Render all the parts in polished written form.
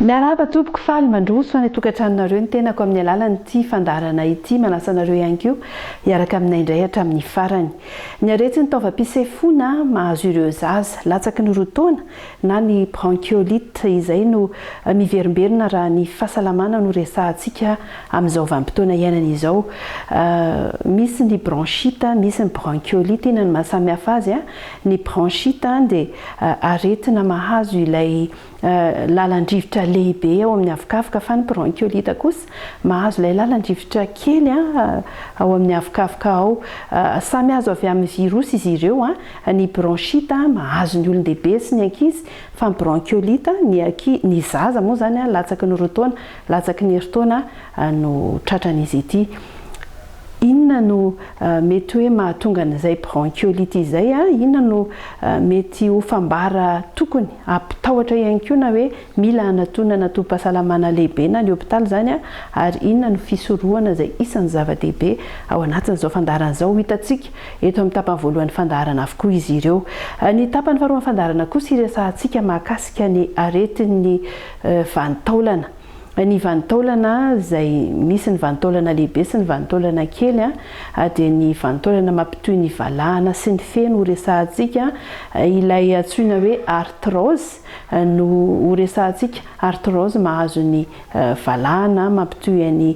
Miarahaba tompoko faly mandroso fa ny tokantranonareo ny tenako amin'ny alalan'ity fandarana ity manasanareo ihany koa hiaraka aminay indray hatramin'ny farany. Ny aretin'ny taovam-pisefoana mahazo ireo zaza latsaky ny roa taona na ny bronchiolite izay no miverimberina raha ny fahasalamana no resahantsika amin'izao vanim-potoana iainana izao. Misy ny bronchite, misy ny bronchiolite, ina ny mahasamihafa azy. Ny bronchite dia aretina mahazo ilay lalan-drivotra lehibe ao amin'ny avokavoka, fa ny bronchiolite kosa mahazo ilay lalan-drivotra kely ao amin'ny avokavoka ao. Samy hazo avy amin'ny virus izy ireo. Ny bronchite mahazo ny olon-dehibe sy ny ankizy, fa ny bronchiolite ny zaza moa zany latsaky ny roa taona, latsaky ny herintaona no tratran'izy ity. Inona no mety hoe mahatonga an'izay bronchiolite izay? Inona no mety ho fambara tokony ampitahotra ihany koa na hoe mila anatonana tom-pahasalamana lehibe na ny hôpitaly zany, ary inona no fisorohana izay isan'ny zava-dehibe ao anatin'izao fandarana izao? Hitantsika eto amin'ny tapany voalohany fandarana avokoa izy ireo. Ny tapany faharoa fandarana kosa iresahantsika mahakasika ny aretin'ny vanintaolana. Ny vanintaolana izay misy ny vanintaolana lehibe sy ny vanintaolana kely, dia ny vanintaolana mampitohy ny valahana sy ny feno ho resahantsika. Ilay antsoina hoe arthrose no ho resahantsika. Arthrose mahazo ny valahana, mampitohy ny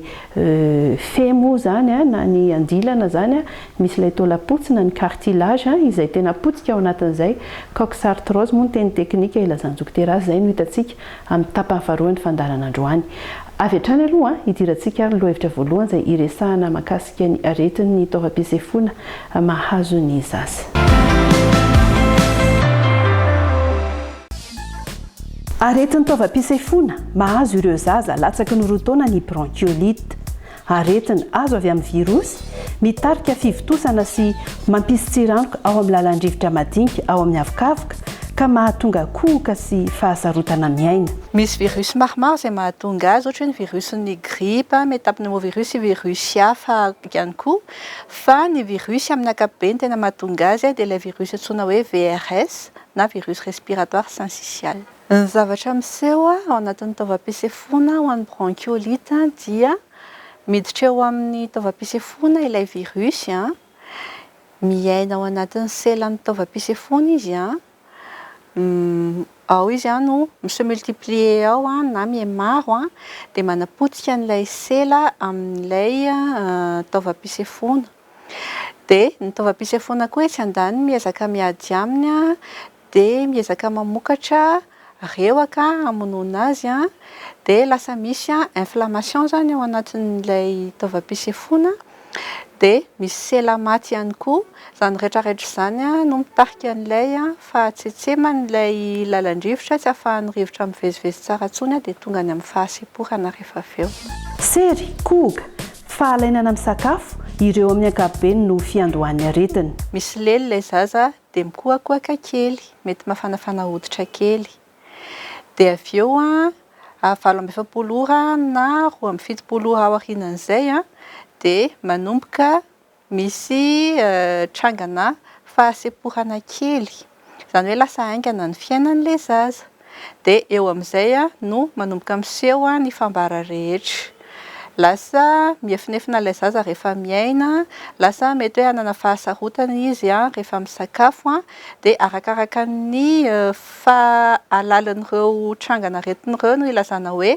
femo zany na ny andilana zany. Misy ilay taolapotsina ny cartilage izay tena potika ao anatin'izay. Coxarthrose moa ny teny teknika ilazan'ny dokotera azy. Izay no hitantsika amin'ny tapany faharoa ny fandarana androany. Avy hatrany aloha hidirantsika lohahevitra voalohany izay iresahana mahakasika ny aretin'ny taovam-pisefoana mahazo ny zaza. Aretin'ny taovam-pisefoana mahazo ireo zaza latsaky ny roa taona ny bronchiolite. Aretina azo avy amin'ny virus, mitarika fivitosana sy mampisy tsiranoko ao amin'ny lalan-drivotra madinika ao amin'ny avokavoka, ka mahatonga kohoka sy fahasarotana miaina. Misy virus maromaro izay mahatonga azy, ohatra ny virus-ny grippe, métapneumovirus, virus hafa ihany koa. Fa ny virus amin'ny ankapobeny tena mahatonga azy dia ilay virus antsoina hoe VRS na virus respiratoire syncytial. Ny zavatra miseho ao anatin'ny taovam-pisefoana ho an'ny bronchiolite dia miditra eo amin'ny taovam-pisefoana ilay virus, miaina ao anatin'ny selan'ny taovam-pisefoana izy. Ao izy no se multiplier ao na mihamaro, dia manapotika an'ilay sela amin'ilay taovam-pisefoana. Dia ny taovam-pisefoana koa tsy andaniny miezaka miady aminy, dia miezaka mamokatra rewaka hamonoana azy, dia lasa misy inflammation zany ao anatin'ilay taovam-pisefoana. Dia misy sela maty ihany koa, izany rehetrarehetra izany no mitarika an'ilay fahatsetseman'ilay lalan-drivotra, tsy ahafahan'ny rivotra mivezivezy tsara intsony, dia tonga any amin'ny fahaseporana rehefa avy eo. Sery, kohoka, fahalainana amin'ny sakafo, ireo amin'ny ankapobeny no fiandohan'ny aretina. Misy lelo ilay zaza dia mikohakohaka kely, mety mafanafana hoditra kely. Dia avy eo 7 ora na 7 ora aorianan'izay, dia manomboka misy trangana fahaseporana kely, izany hoe lasa haingana ny fiainan'ilay zaza. Dia eo amin'izay no manomboka miseho ny fambara rehetra. Lasa miefinefina ilay zaza rehefa miaina, lasa mety hoe hanana fahasarotana izy rehefa misakafo, dia arakaraka ny fahalalan'ireo trangana retin'ireo no ilazana hoe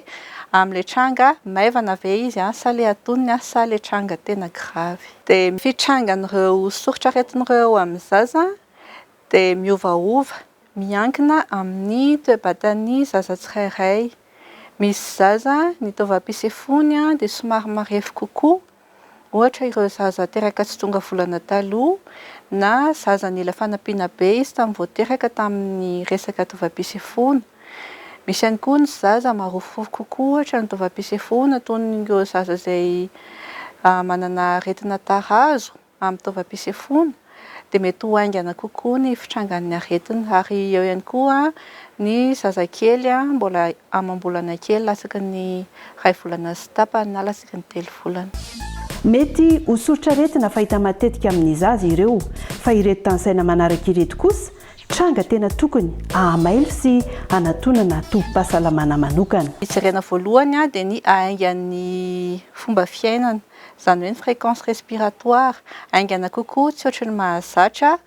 amin'ilay tranga maivana ve izy sa ilay atonony sa ilay tranga tena gravy. Dia fitrangan'ireo soritra retin'ireo amin'ny zaza dia miovaova miankina amin'ny toe-batan'ny zaza tsirairay. Misy zaza ny taovam-pisefoany dia somary marefo kokoa, ohatra ireo zaza teraka tsy tonga volana taloha na zaza nila fanampiana be izy tamin'ny vao teraka tamin'ny resaka taovam-pisefoana. Misy ihany koa ny zaza marofofo kokoa, ohatra ny taovam-pisefoana toy ireo zaza izay manana aretina tarazo amin'ny taovam-pisefoana, dia mety ho haingana kokoa ny fitrangan'ny aretina. Ary eo ihany koa ny zazakely mbola amam-bolana kely, latsaky ny 2 volana sy tapany na latsaky ny 3 volana. Mety ho soritra aretina fahita matetika amin'ny zaza ireo, fa ireto tansaina manaraka ireto kosa tranga tena tokony ahamailo sy anatonana tovi-pahasalamana manokana. Jerena voalohany dia ny aingany fomba fiainana, izany hoe ny fréquence respiratoire, aingana kokoa tsy ohatry ny mahazatra,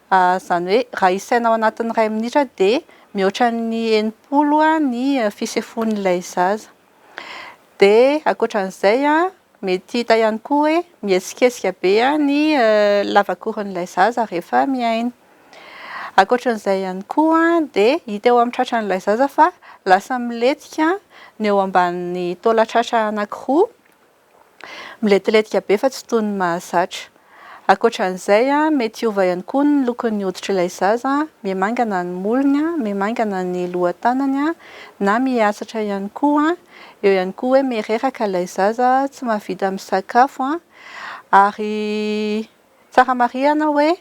izany hoe raha isaina ao anatin'ny 2 minitra dia mihoatra ny 80 ny fisefon'ilay zaza. Dia ankoatran'izay mety hita ihany koa hoe mihetsiketsika be ny lavakoron'ilay zaza rehefa miaina. Ankoatran'izay ihany koa dia hita eo amin'ny tratran'ilay zaza fa lasa miletika ny eo ambanin'ny taolatratra anankiroa, miletiletika be fa tsy toy ny mahazatra. Ankoatran'izay mety hiova ihany koa ny lokon'ny hoditr'ilay zaza, mihamangana ny molony, mihamangana ny lohan-tanany na mihatsatra ihany koa. Eo ihany koa hoe mihereraka ilay zaza, tsy mahavita misakafo ary tsara marihana hoe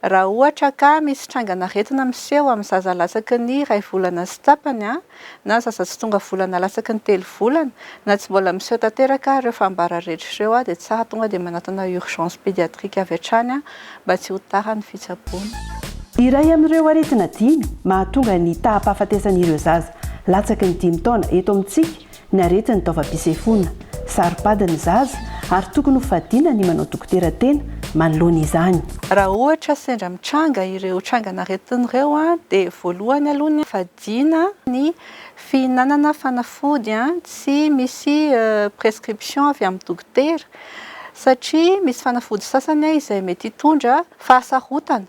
raha ohatra ka misy trangan'aretina miseho amin'ny zaza latsaky ny 2 volana sy tapany na zaza tsy tonga volana latsaky ny 3 volana na tsy mbola miseho tanteraka ireo fambara rehetra ireo dia tsara tonga dia manatona urgence pédiatrique avy hatrany mba tsy ho tara ny fitsaboana. Iray amin'ireo aretina 5 mahatonga ny taham-pahafatesan'ireo zaza latsaky ny 5 taona eto amintsika ny aretin'ny taovam-pisefona, saro-padiny zaza ary tokony ho fadiana ny manao dokotera tena manoloana izany. Raha ohatra sendra mitranga ireo trangan'aretin'ireo dia voalohany aloha ny fadiana ny fihinanana fanafody tsy misy prescription avy amin'ny dokotera, satria misy fanafody sasany izay mety hitondra fahasarotana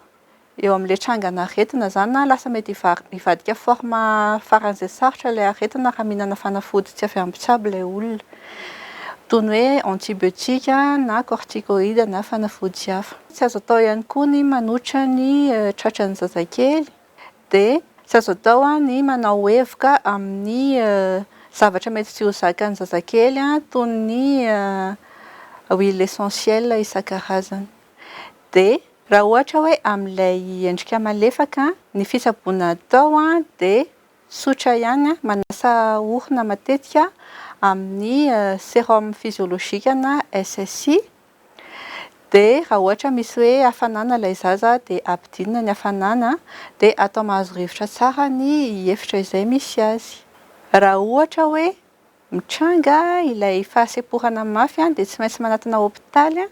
eo amin'ilay trangan'aretina zany lasa mety hivadika forme faran'izay sarotra ilay aretina raha mihinana fanafody tsy avy ambitsabo ilay olona, toy ny hoe antibiotique na corticoïde na fanafody hafa. Tsy azo atao ihany koa ny manotra ny tratran'ny zazakely dia tsy azo atao ny manao hevoka amin'ny zavatra mety tsy ho zakan'ny zazakely toy ny huile essentielle isan-karazany. Dia raha ohatra hoe amin'ilay endrika malefaka ny fitsaboana atao dia tsotra ihany manasa orona matetika amin'ny sérum physiologique na SSI. Dia raha ohatra misy hoe hafanana ilay zaza dia ampidinina ny hafanana dia atao mahazo rivotra tsara ny efitra izay misy azy. Raha ohatra hoe mitranga ilay fahaseporana mafy dia tsy maintsy manatona hôpitaly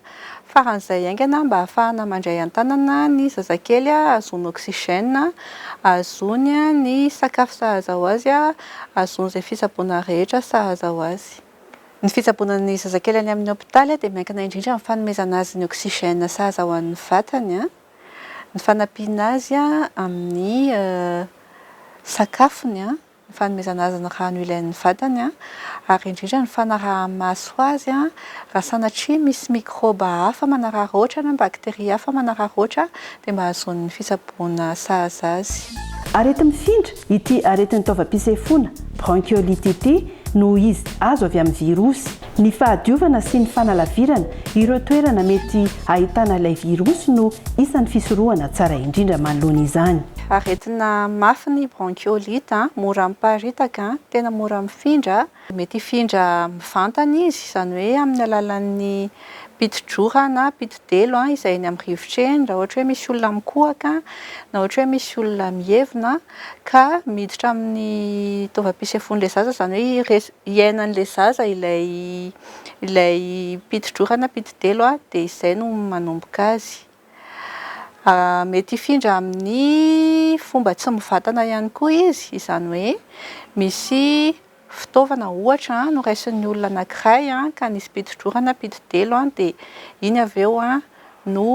faran'izay aingana mba ahafahana mandray an-tanana ny zazakely azony oxygène, azony ny sakafo sahaza ho azy, azony izay fitsaboana rehetra sahaza ho azy. Ny fitsaboana ny zazakely any amin'ny hôpitaly dia miankina indrindra amin'ny fanomezana azy ny oxygène sahaza ho an'ny vatany, ny fanampiana azy amin'ny sakafony, ny fanomezana azy ny rano ilain'ny vatany ary indrindra ny fanaraha-maso azy raha sanatria misy mikroba hafa manararaotra na bakteria hafa manararaotra dia mba ahazoany fitsaboana sahaza azy. Arety mifindra ity aretin'ny taovam-pisefona bronchiolite ity no izy azo avy amin'ny virosy. Ny fahadiovana sy ny fanalavirana ireo toerana mety ahitana ilay virosy no isan'ny fisorohana tsara indrindra manoloana izany. Aretina mafy ny bronchiolite, mora miparitaka, tena mora mifindra, mety hifindra mivantana izy, izany hoe amin'ny alalan'ny piti-drora na piti-delo izay ny amin'ny rivotra eny, raha ohatra hoe misy olona mikohaka na ohatra hoe misy olona mihevona ka miditra amin'ny taovam-pisefon'ilay zaza, izany hoe iainan'ilay zaza ilay piti-drora na piti-delo dia izay no manomboka azy. Mety hifindra amin'ny fomba tsy mivantana ihany koa izy, izany hoe misy fitaovana ohatra noraisin'ny olona anankiray ka nisy piti-drora na piti-delo dia iny avy eo no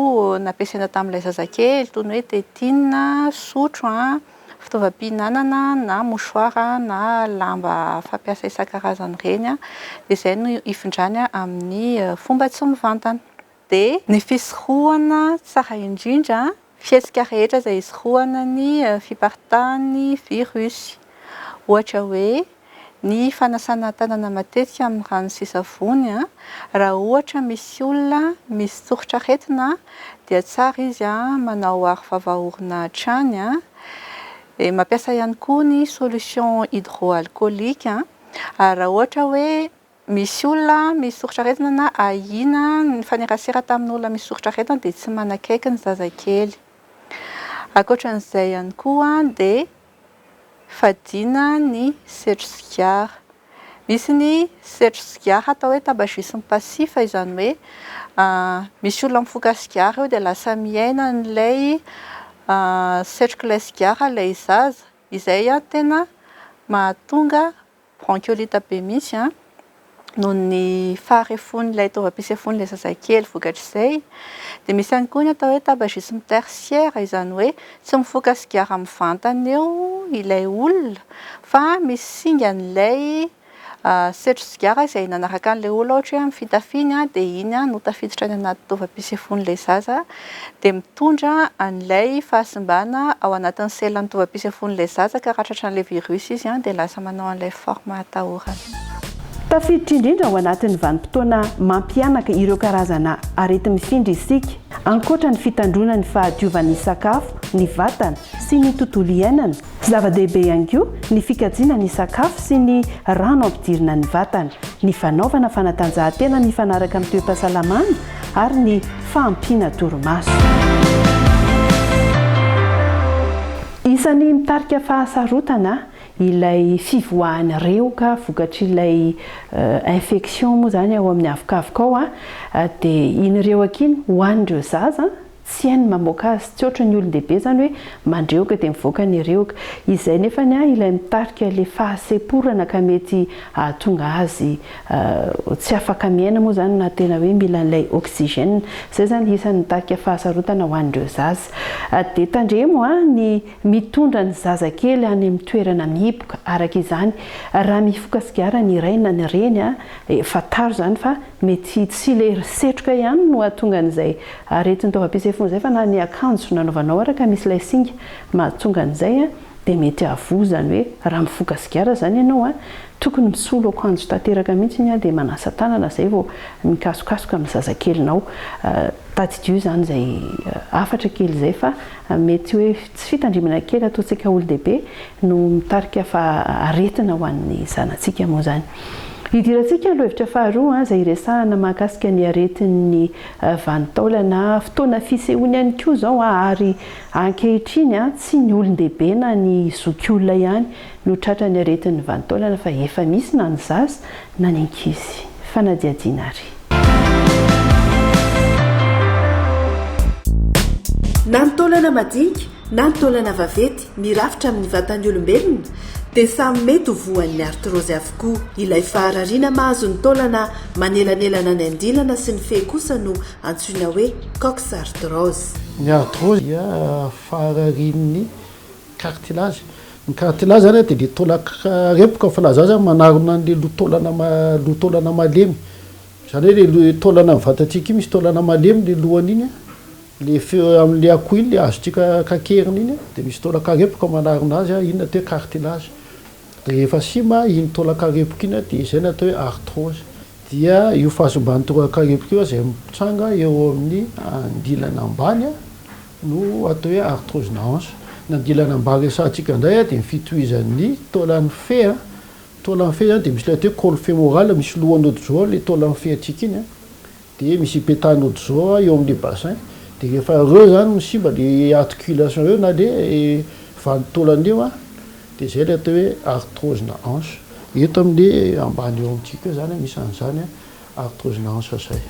nampiasaina tamin'ilay zazakely, toy ny hoe tétine, sotro, fitaovam-pihinanana na mouchoir na lamba fampiasa isan-karazany ireny dia izay no hifindrany amin'ny fomba tsy mivantana. Dia ny fisorohana tsara indrindra, fihetsika rehetra izay hisorohana ny fiparitahan'ny virus, ohatra hoe ny fanasana tanana matetika amin'ny rano sy savony. Raha ohatra misy olona misy tsorotra aretina dia tsara izy manao aro vava-orona hatrany, mampiasa ihany koa ny solution hydroalcoolique. Raha ohatra hoe misy olona misy tsorotra aretina na ahina ny fanerasera tamin'ny olona misy tsorotra aretina dia tsy manakaiky ny zazakely. Ankoatran'izay ihany koa dia fadiana ny setro sigara. Misy ny setro sigara atao hoe tabagisme passif izany hoe misy olona mifoka sigara eo dia lasa miaina n'ilay setrok'ilay sigara ilay zaza, izay tena mahatonga bronchiolite be mihitsy noho ny faharefon'ilay taovam-pisefon'ilay zazakely vokatr'izay. Dia misy ihany koa ny atao hoe tabagisme tertiaire izany hoe tsy mifoka sigara amin'ny vantany eo ilay olona fa misy singa n'ilay setro sigara izay nanaraka an'ilay olona ohatra hoe amin'ny fitafiny dia iny no tafiditra any anaty taovam-pisefon'ilay zaza dia mitondra an'ilay fahasimbana ao anatin'ny selan'ny taovam-pisefon'ilay zaza ka raha tratran'ilay virus izy dia lasa manao an'ilay forme atahorana. Tafiditra indrindra ao anatin'ny vanim-potoana mampianaka ireo karazana arety mifindra isika, ankoatra ny fitandrona ny fahadiovan'ny sakafo, ny vatana sy ny tontolo iainana. Zava-dehibe ihany koa ny fikajiana ny sakafo sy ny rano ampidirina ny vatana, ny fanaovana fanatanjahantena mifanaraka amin'ny toe-pahasalamana ary ny fahampiana torimaso. Isan'ny mitarika fahasarotana ilay fivoahan'ny reoka vokatr'ilay infection moa zany ao amin'ny avokavoka ao dia iny reoka iny hoan'ireo zaza tsy hainy mamoaka azy, tsy ohatry ny olon-dehibe zany hoe mandreoka dia mivoaka ny reoka. Izay nefany ilay mitarika ilay fahasemporana ka mety hahatonga azy tsy afaka miaina moa zany na tena hoe mila an'ilay oxygène. Zay zany isan'ny mitarika fahasarotana ho an'ireo zaza. Dia tandremo ny mitondra ny zazakely any amin'ny toerana mihiboka. Araka izany raha mifoka sigara ny iray na ny reny fataro zany fa mety tsy ilay setroka ihany no hahatonga an'izay aretin'ny taovam-pisefony zay fa na ny akanjo nanaovanao araka misy ilay singa mahatonga an'izay dia mety havoa zany hoe raha mifoka sigara zany ianao tokony misolo akanjo tanteraka mihitsy dia manasa tanana zay vao mikasokasoka amin'ny zazakelinao. Tadidio zany zay afatra kely zay fa mety hoe tsy fitandrimana kely ataontsika olon-dehibe no mitarika fa aretina ho an'ny zanantsika moa zany. Idirantsika lohevitra faharoa izay resahana mahakasika ny aretin'ny vanintaolana, fotoana fisehoany ihany koa izao ary ankehitriny tsy ny olon-dehibe na ny zokiolona ihany no tratra ny aretin'ny vanintaolana fa efa misy na ny zaza na ny ankizy. Fanadihadiana ary. Na ny taolana madinika na ny taolana vaventy mirafitra amin'ny vatan'ny olombelona dia samy mety ho voan'ny artrose avokoa. Ilay faharariana mahazo ny taolana manelanelana ny andilana sy ny fe kosa no antsoina hoe coxarthrose. Ny artrose dia fahararian'ny cartilage. Ny cartilage zany dia ilay taolana repoka fa lazaza manarona an'ilay lotaolana malemy. Zany hoe ilay taolana amin'ny vatantsika misy taolana malemy ilay lohany iny amin'ilay akoho iny ilay azotsika kakeriny iny dia misy taolakarepoka manarona azy iny natao hoe cartilage. Dia rehefa sima iny taolakarepoka iny dia izay natao hoe artrose. Dia io fahasomban'ny taolakarepoka io izay mitranga eo amin'ny andilana ambany no atao hoe artrose na hanche. Ny andilana ambany resantsika indray dia fitohizan'ny taolan'ny fe. Taolan'ny fe zany dia misy ilay atao hoe col fémoral, misy lohan'ody zao ilay taolan'ny fe antsika iny dia misy pétan'ody zao eo amin'ilay bassin. Dia rehefa reo zany misimba ilay articulation eo na ilay vanintaolana eo dia izay ilay atao hoe artrose na hanche. Eto amin'ilay ambany eo amintsika zany misy an'izany artrose na hanche zay.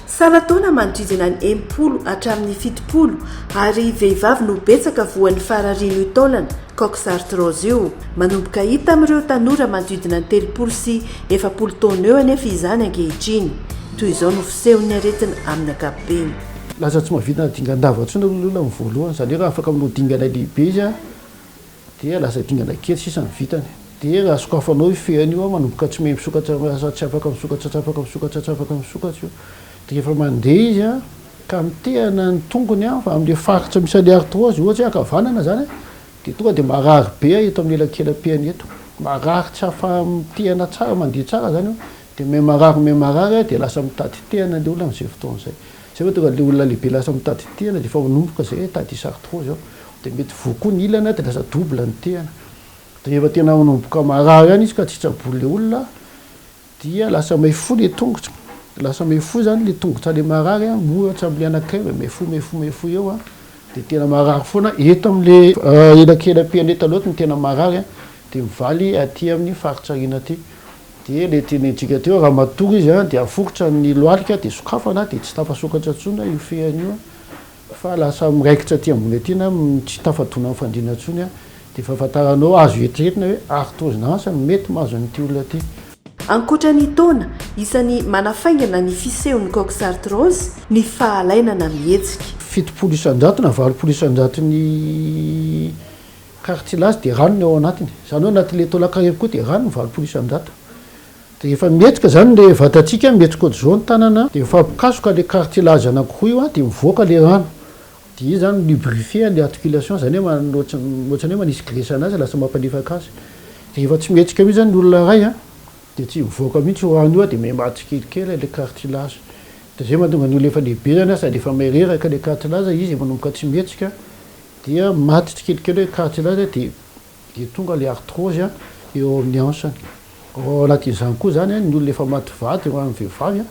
Sara taona manodidina ny 80 hatramin'ny 70 ary vehivavy no betsaka voan'ny fahararian'io taolana coxarthrose io. Manomboka hita amin'ireo tanora manodidina ny 30 sy 40 taona eo anefa izany ankehitriny. Toy izao no fisehon'ny aretina amin'ny ankapobeny. Lasa tsy mahavita na dingan-dava intsony olona amin'ny voalohany, izany hoe raha afaka aminao dingana lehibe izy dia lasa dingana kely sisa ny vitany. Dia raha sokafanao ifehany io manomboka tsy misokatra, tsy afaka misokatra, tsy afaka misokatra, tsy afaka misokatra io. Dia rehefa mandeha izy ka mitehana ny tongony fa amin'ilay faritra misy an'ilay artrose ohatra hoe akavanana zany dia tonga dia marary be eto amin'ny elakelam-pehany eto. Marary tsy afa mitehana tsara, mandeha tsara zany io dia memarary dia lasa mitady tehana ilay olona amin'izay fotoana izay. Zay hoe tonga ilay olona lehibe lasa mitady tehana dia efa manomboka izay tady hisy artrose ao dia mety vokoa ny ilana dia lasa double ny tehana. Dia rehefa tena manomboka marary ihany izy ka tsy tsaboly ilay olona dia lasa maifoa ilay tongotra. Lasa maifoa zany ilay tongotra ilay marary mohatra amin'ilay anankiray maifoa eo de tena marary foana eto am'le elakelapian'le taloha ny tena marary de mivaly aty amin'ny faritsarina aty de le tenentsika teo raha matory izy de afokotra ny loalika de sokafana de tsy tafasokatra tsony io fean'io fa lasa miraikitra aty ambony aty na tsy tafatona amin'ny fandriana tsony de fahafantaranao azo eritreretina hoe arthrose asa mety mahazo an'ity olona aty. Ankoatran'ny taona isan'ny manafaingana ny fisehon'ny coxarthrose ny fahalainana mihetsika. 7 isanjato na 8 isanjato ny cartilage de ranony ao anatiny zany hoe anatin'le tolakarepo koa de ranony 8 isanjato de efa mihetsika zany le vatatsika mihetsika ohatr'izao ny tanana de efa apikasoka le cartilage anankiroa io de mivoaka le rano de izy zany lubrifier le articulation zany hoe ohatrany hoe manisy graisse anazy lasa mampalefaka azy de efa tsy mihetsika mihitsy zany ny olona ray de tsy mivoaka mihitsy rano io de mematy kelikely le cartilage de zay mahatonga ny olona efa lehibe zany sady efa maireraka le cartilage izy manomboka tsy mihetsika dia maty tsikelikely hoe cartilage de tonga le arthrose eo amin'ny hansany. Ao anatin'izany koa zany ny olona efa maty vady eo amin'ny vehivavy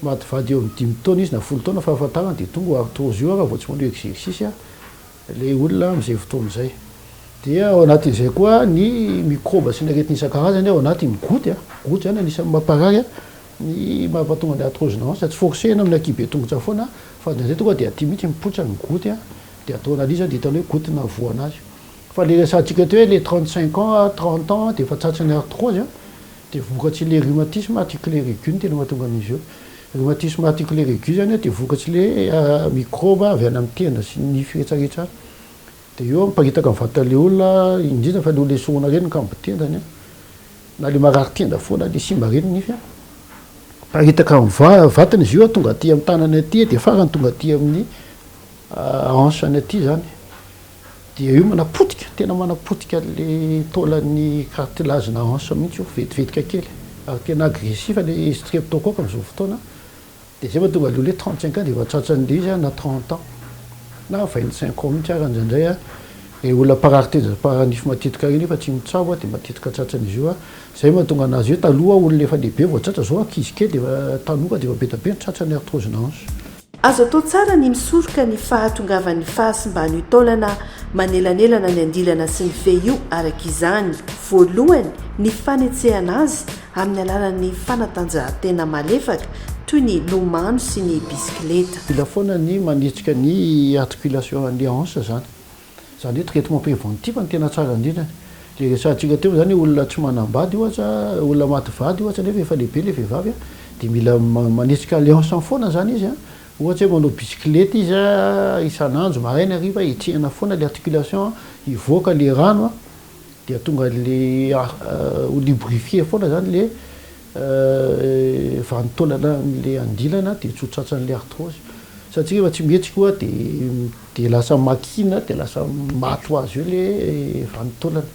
maty vady eo amin'ny 5 taona izy na 10 taona fahafantarana de tonga arthrose io raha vao tsy manao exercice le olona am'izay fotoana izay. Dia ao anatin'izay koa ny microbe sy ny aretina isan-karazany ao anatiny goty goty zany anisan'ny mamparary ny mampatonga ny arthrose nansa tsy forcena amin'ny akibe tongotra foana fa zay tonga de aty mihitsy mipotra ny goty de atao analizy de hitany hoe goty na voana azy fa le resantsika teo hoe le 35 ans 30 ans de efa tratry ny arthrose de vokatsy le rhumatisme articulaire aigu tena mahatonga an'izy io. Rhumatisme articulaire aigu zany de vokatsy le microbe avy any amin'ny tenda sy ny firetsaretra de io miparitaka amin'ny vatan'le olona indrindra fa le olona esorina reny kambotendany na le marary tenda foana le simba reny nify paritaka amin'ny vatany izy io tonga aty amin'ny tanany aty de farany tonga aty amin'ny hansany aty zany de io manapotika tena manapotika le taolan'ny cartilage na hansa mihitsy io vetivetika kely ary tena agressif le streptocoque am'izao fotoana de zay mahatonga le olona 35 ans de efa tratran'le izy na 30 ans na 25 ans mihitsy aran'izandray le olona parary tena paranify matetika reny efa tsy mitsabo de matetika tratran'izy io zay mahatonga anazy io taloha olona efa lehibe voatratra zao ankizy kely de tanoka de efa betabe ny tratrany arthrose na hansa. Azo atao tsara ny misoroka ny fahatongavan'ny fahasimbany taolana manelanelana ny andilana sy ny veio araka izany. Voalohany ny fanetsehana azy amin'ny alalan'ny fanatanjahantena malefaka toy ny lomano sy ny bisikileta. Mila foana ny manetsika ny articulation an'le hansa zany hoe traitement préventif ny tena tsara indrindra le resantsika teo zany olona tsy manambady ohatra olona maty vady ohatra nefa efa lehibe le vehivavy de mila manetsika le hansa foana zany izy ohatra hoe manao bisikileta izy isan'andro maraina hariva itsehana foana le articulation ivoaka le rano de tonga le lubrifier foana zany le vanitaolana le andilana de tsotratran'le arthrose satria efa tsy mihetsika koa de lasa makina de lasa maty ho azy eo le vanitaolana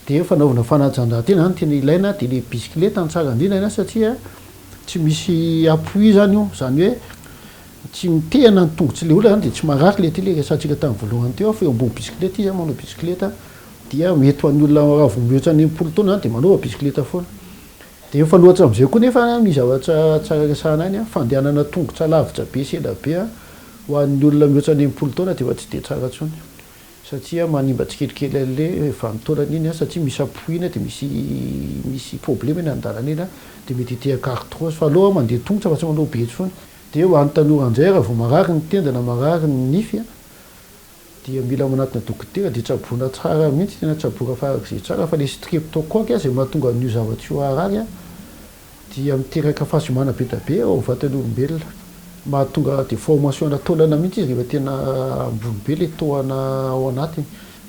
de fanaovana fanatanjahantena zany tena ilaina de le bisikileta ny tsara indrindra satria tsy misy appui zany io zany hoe tsy mitehana ny tongotsy le olona zany de tsy marary le ty le resantsika tamin'ny voalohany teo fa eo ambony bisikileta izy manao bisikileta dia mety ho an'ny olona raha vao mihoatra ny 10 taona zany de manao bisikileta foana de efa loatra am'izay koa nefa misy zavatra tsara resahana any fandehanana tongotra lavitra be sela be ho an'ny olona mihoatra ny 10 taona de efa tsy de tsara tsony satria manimba tsikelikely an'le vanitaolana iny satria misy apoina de misy problème eny an-dalana eny de mety hitehaka arthrose fa aloha mandeha tongotra fa tsy manao be tsony de ho an'ny tanora an'izay raha vao marary ny tendana marary ny nify dia mila manatina dokotera de tsaboana tsara mihitsy tena tsaboaka farak'izay tsara fa le streptocoque zay mahatonga an'io zavatra io arary dia miteraka fahasiomana be da be ao vatan'olombelona mahatonga déformation taolana mihitsy izy rehefa tena ambony be le tohana ao anatiny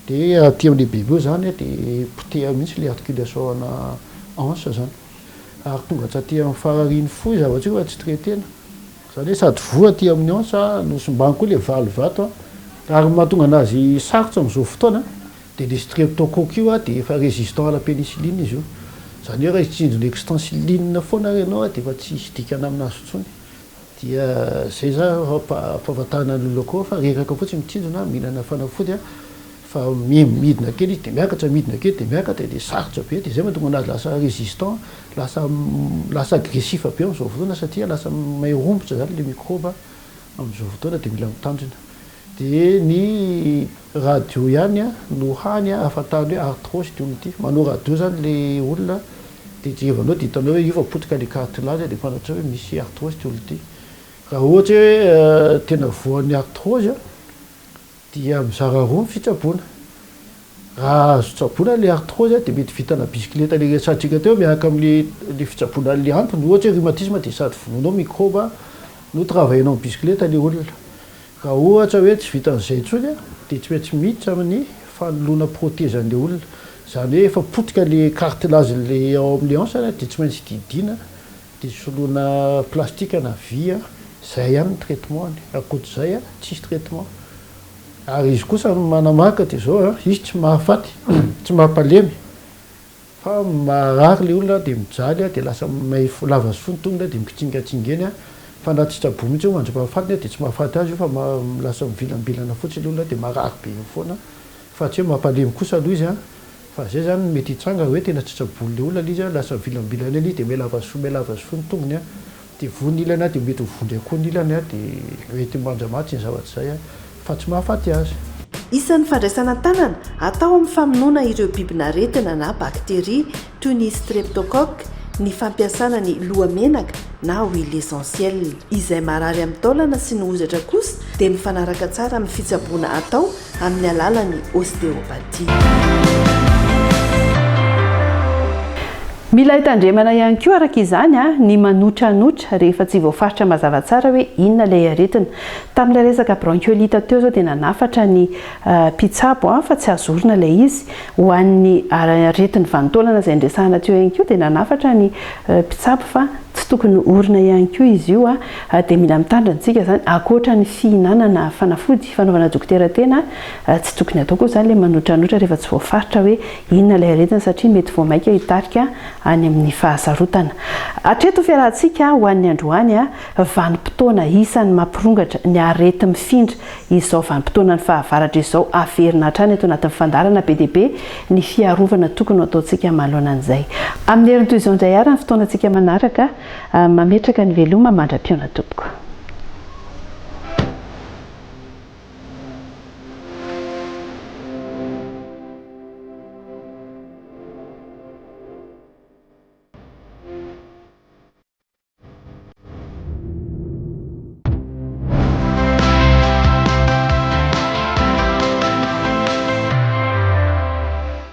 de aty amin'le bebe eo zany de poteha mihitsy le articulation ana hansa zany ary tonga tsy aty amin'ny farariny foy zavatra io fa tsy traitena zany hoe sady voa aty amin'ny hansa no sombany koa le valovato ary mahatonga anazy sarotra am'izao fotoana de le streptocoque io de efa résistant à la pénicilline izy io zany hoe raha itsindrony extensiline foana renao de efa tsy hisy dikana aminazy tsony dia zay za ampahafatahana ny olona koa fa reraka fotsiny mitsindrona mihinana fanafody fa midina kely izy de miakatra midina kely de miakatra de sarotra be de zay mahatonga anazy lasa résistant lasa agressif be am'izao fotoana satria lasa may rombotra zany le microbe am'izao fotoana de mila mitandrina dia ny radio ihany a no hany a afatany hoe artrose ty olo ty manao radio zany le olona dia jevanao dia hitanao hoe io fa potika le cartilage dia fanatra hoe misy artrose ty olo ty raha ohatra hoe tena voan'ny artrose a dia mizara roa ny fitsaboana raha azo tsaboana le artrose dia mety vitana bisikileta le resantsika teo miaraka amin'le fitsaboana le antony ohatra hoe rhumatisme dia sady vonao microbe no travaillanao bisikileta le olona raha ohatra hoe tsy vitan'izay ntsony a dia tsy maintsy miditra amin'ny fanoloana protège an'le olona zany hoe efa potika le cartilage le ao amin'le hansana dia tsy maintsy didina dia soloana plastika na vy a zay ihany ny traitement any akoatr'izay a tsisy traitement ary izy kosa manamaka dia zao a izy tsy mahafaty tsy mahampalemy fa marary le olona dia mijaly a dia lasa may lava sy fontonona dia mikitsingatsingeny a fa na tsy tsaboa mihitsy io mandra-pahafaty dia tsy mahafaty azy io fa lasa mivilambilana fotsiny le olona dia marary be foana fa tsy hoe mampalemy kosa aloha izy a fa zay zany mety hitsanga hoe tena tsy tsaboan'le olona le izy a lasa mivilambilana ely dia may lava sy fonotongony a dia vonilana dia mety hovondry akoa nilany a dia mety mandramaty ny zavatra zay a fa tsy mahafaty azy isan'ny fandraisana tanana atao amin'ny famonoana ireo bibinaretina na bakteria toy ny streptocoque ny fampiasana ny lohamenaka na huile essentielle izay marary amin'ny taolana sy ny ozatra kosa dia mifanaraka tsara amin'ny fitsaboana atao amin'ny alalan'ny ostéopathie. Mila hitandremana ihany koa araka izany a ny manotranotra rehefa tsy voafaritra mazava tsara hoe inona ilay aretina. Tamin'ilay resaka bronchiolite teo zao dia nanafatra ny mpitsabo fa tsy azorina ilay izy ho an'ny aretin'ny vanitaolana izay ndresahana teo ihany koa dia nanafatra ny mpitsabo fa tsy tokony orina ihany koa izy io a dia mila mitandrantsika zany akoatra ny fihinanana fanafody fanaovana dokotera tena tsy tokony atao koa zany ilay manotranotra rehefa tsy voafaritra hoe inona ilay aretina satria mety voamaika hitarika any amin'ny fahasarotana. Hatreto fiarahantsika ho an'ny androany a vanim-potoana isan'ny mampirongatra ny arety mifindra izao vanim-potoana ny fahavaratra izao averina hatrany eto anatin'ny fandarana be dia be ny fiarovana tokony ataontsika manoloana an'izay. Amin'ny herintoy izao indray ary ny fotoanantsika manaraka mametraka ny veloma mandra-piona tompoko.